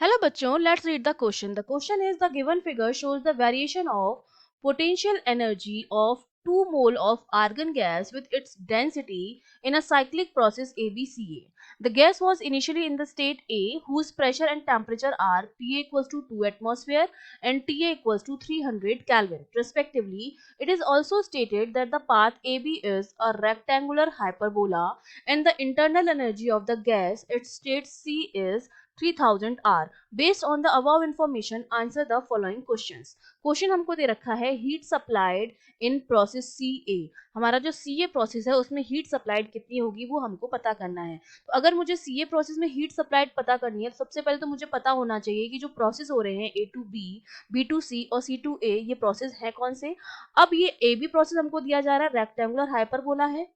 Hello बच्चों, let's read the question. The question is the given figure shows the variation of potential energy of 2 mole of argon gas with its density in a cyclic process ABCA. The gas was initially in the state A whose pressure and temperature are PA equals to 2 atmosphere and TA equals to 300 Kelvin respectively. It is also stated that the path AB is a rectangular hyperbola and the internal energy of the gas at state C is 3000 R. Based on the above information, answer the following questions. Question हमको दे रखा है heat supplied in process सी ए. हमारा जो सी a process है उसमें heat supplied कितनी होगी वो हमको पता करना है. तो अगर मुझे सी ए प्रोसेस में हीट सप्लाइड पता करनी है तो सबसे पहले तो मुझे पता होना चाहिए कि जो प्रोसेस हो रहे हैं ए टू बी, बी टू सी और सी टू ए, ये प्रोसेस है कौन से. अब ये ए बी प्रोसेस हमको दिया जा रहा है रेक्टेंगुलर हाइपरबोला है.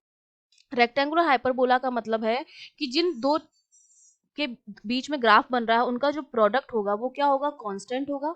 रेक्टेंगुलर हाइपरबोला का मतलब है कि जिन दो के बीच में ग्राफ बन रहा है उनका जो प्रोडक्ट होगा वो क्या होगा, कांस्टेंट होगा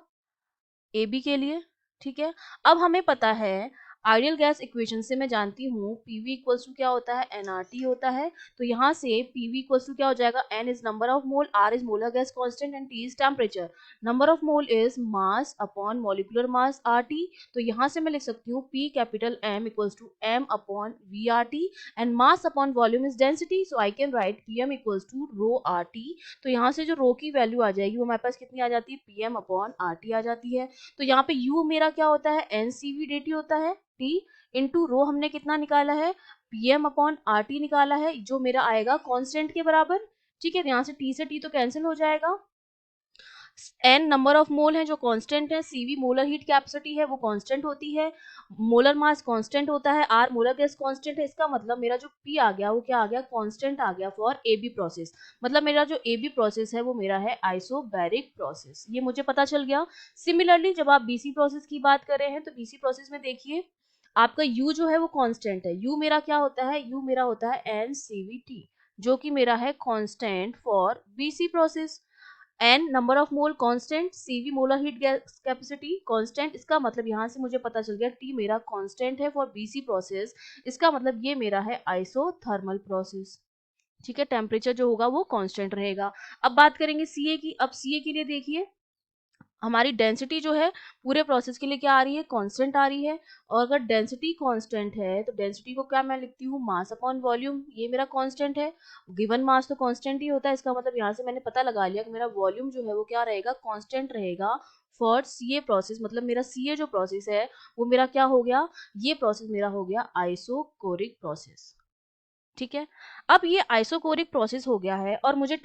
ए बी के लिए. ठीक है. अब हमें पता है आइडियल गैस इक्वेशन से मैं जानती हूँ पीवी इक्वल्स टू क्या होता है, एनआरटी होता है. तो यहाँ से पीवी इक्वल्स टू क्या हो जाएगा, N is number of mole, R is molar gas constant and T is temperature. Number of mole is mass upon molecular mass R T. तो यहाँ से मैं लिख सकती हूँ P capital M equals to M upon V R T and mass upon volume is density. So I can write P M equals to rho R T. तो यहाँ से जो रो की वैल्यू आ जाएगी वो हमारे पास कितनी आ जाती है, P M upon R T आ जाती है. तो यहाँ पे U मेरा क्या होता है, एनसीवी डी टी होता है. T इंटू रो हमने कितना निकाला है, पीएम अपॉन आर टी निकाला है, जो मेरा आएगा कांस्टेंट के बराबर. ठीक है. यहाँ से T से T तो कैंसिल हो जाएगा. एन नंबर ऑफ मोल है जो कांस्टेंट है, सीवी मोलर हीट कैपेसिटी है वो कांस्टेंट होती है, मोलर मास कांस्टेंट होता है, आर मोलर गैस कांस्टेंट है. इसका मतलब मेरा जो पी आ गया वो क्या आ गया, कांस्टेंट आ गया फॉर ए बी प्रोसेस. मतलब मेरा जो ए बी प्रोसेस है वो मेरा है आइसोबैरिक प्रोसेस. ये मुझे पता चल गया. सिमिलरली जब आप बीसी प्रोसेस की बात कर रहे हैं तो बीसी प्रोसेस में देखिए आपका U जो है वो कांस्टेंट है. U मेरा क्या होता है, U मेरा होता है NCVT जो कि मेरा है constant for BC process. N number of mole constant, CV molar heat gas capacity constant. इसका मतलब यहाँ से मुझे पता चल गया टी मेरा कांस्टेंट है फॉर बीसी प्रोसेस. इसका मतलब ये मेरा है आइसोथर्मल प्रोसेस. ठीक है. टेम्परेचर जो होगा वो कांस्टेंट रहेगा. अब बात करेंगे सीए की. अब सीए के लिए देखिए हमारी डेंसिटी जो है पूरे प्रोसेस के लिए क्या आ रही है, कांस्टेंट आ रही है. और अगर डेंसिटी कांस्टेंट है तो डेंसिटी को क्या मैं लिखती हूँ, मास अपॉन वॉल्यूम. ये मेरा कांस्टेंट है. गिवन मास तो कांस्टेंट ही होता है. इसका मतलब यहाँ से मैंने पता लगा लिया कि मेरा वॉल्यूम जो है वो क्या रहेगा, कांस्टेंट रहेगा फॉर सीए प्रोसेस. मतलब मेरा सीए जो प्रोसेस है वो मेरा क्या हो गया, ये प्रोसेस मेरा हो गया आइसोकोरिक प्रोसेस. ठीक है. अब ये आइसोकोरिक प्रोसेस हो गया है और मुझे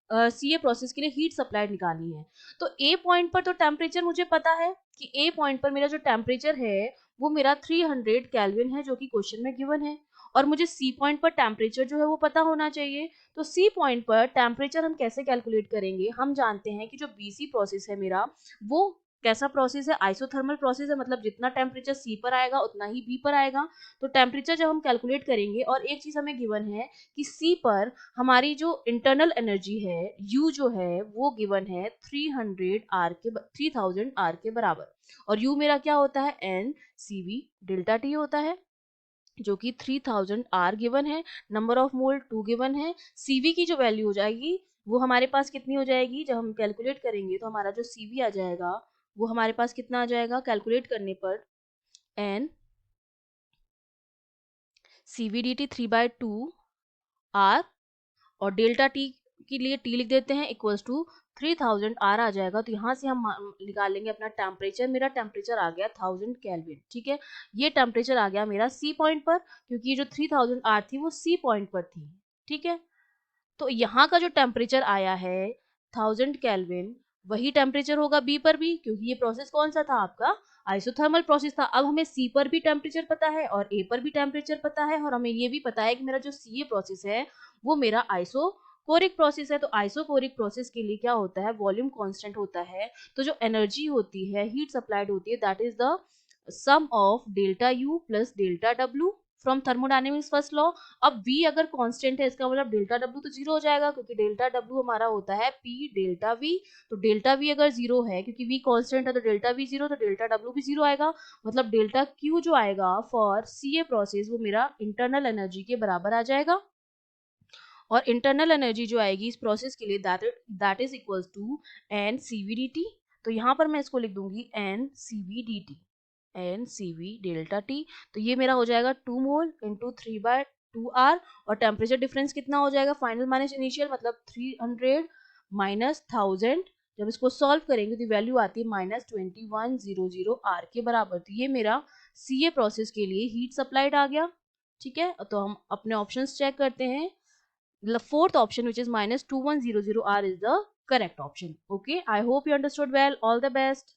सीए प्रोसेस के लिए हीट सप्लाइड निकालनी है. तो ए पॉइंट पर तो टेम्परेचर मुझे पता है कि ए पॉइंट पर मेरा जो टेम्परेचर है वो मेरा 300 केल्विन है जो कि क्वेश्चन में गिवन है. और मुझे सी पॉइंट पर टेम्परेचर जो है वो पता होना चाहिए. तो सी पॉइंट पर टेम्परेचर हम कैसे कैलकुलेट करेंगे, हम जानते हैं कि जो बीसी प्रोसेस है मेरा वो कैसा प्रोसेस है, आइसोथर्मल प्रोसेस है. मतलब जितना टेम्परेचर सी पर आएगा उतना ही बी पर आएगा. तो टेम्परेचर जब हम कैलकुलेट करेंगे और एक चीज हमें गिवन है कि सी पर हमारी जो इंटरनल एनर्जी है यू जो है वो गिवन है 3000 आर के बराबर. और यू मेरा क्या होता है, N C V delta T होता है जो कि 3000 आर गिवन है. नंबर ऑफ मोल 2 गिवन है. सीवी की जो वैल्यू हो जाएगी वो हमारे पास कितनी हो जाएगी, जब हम कैलकुलेट करेंगे तो हमारा जो सीवी आ जाएगा वो हमारे पास कितना आ जाएगा कैलकुलेट करने पर, एन CVDT 3/2 R और डेल्टा टी के लिए टी लिख देते हैं इक्वल्स टू 3000 R आ जाएगा. तो यहाँ से हम निकाल लेंगे अपना टेम्परेचर. मेरा टेम्परेचर आ गया 1000 केल्विन. ठीक है. ये टेम्परेचर आ गया मेरा सी पॉइंट पर क्योंकि ये जो 3000 R थी वो सी पॉइंट पर थी. ठीक है. तो यहाँ का जो टेम्परेचर आया है 1000 केल्विन वही टेम्परेचर होगा बी पर भी क्योंकि ये प्रोसेस कौन सा था, आपका आइसोथर्मल प्रोसेस था. अब हमें सी पर भी टेम्परेचर पता है और ए पर भी टेम्परेचर पता है और हमें ये भी पता है कि मेरा जो सी ए प्रोसेस है वो मेरा आइसोकोरिक प्रोसेस है. तो आइसोकोरिक प्रोसेस के लिए क्या होता है, वॉल्यूम कांस्टेंट होता है. तो जो एनर्जी होती है हीट सप्लाइड होती है that is the sum of delta U plus delta W from thermodynamics first law. अब V अगर कांस्टेंट है इसका मतलब डेल्टा W तो जीरो हो जाएगा क्योंकि डेल्टा W हमारा होता है P डेल्टा V. तो डेल्टा V अगर जीरो है क्योंकि V कांस्टेंट है तो डेल्टा V जीरो, तो डेल्टा W भी जीरो आएगा. मतलब डेल्टा Q जो आएगा फॉर CA प्रोसेस वो मेरा इंटरनल एनर्जी के बराबर आ जाएगा. और इंटरनल एनर्जी जो आएगी इस प्रोसेस के लिए that is equals to N C V D T. तो यहाँ पर मैं इसको लिख दूंगी N C V D T, N C V delta T. तो ये मेरा हो जाएगा 2 मोल इंटू 3/2 आर। और टेम्परेचर डिफरेंस कितना हो जाएगा, फाइनल माइनस इनिशियल, मतलब 300 माइनस 1000। जब इसको सॉल्व करेंगे तो वैल्यू आती है -2100 आर के बराबर। तो ये मेरा सी ए प्रोसेस के लिए हीट सप्लाइड आ गया। ठीक है, तो हम अपने ऑप्शंस चेक करते हैं। The fourth option, which is -2100 R, is the correct option. Okay, I hope you understood well. All the best.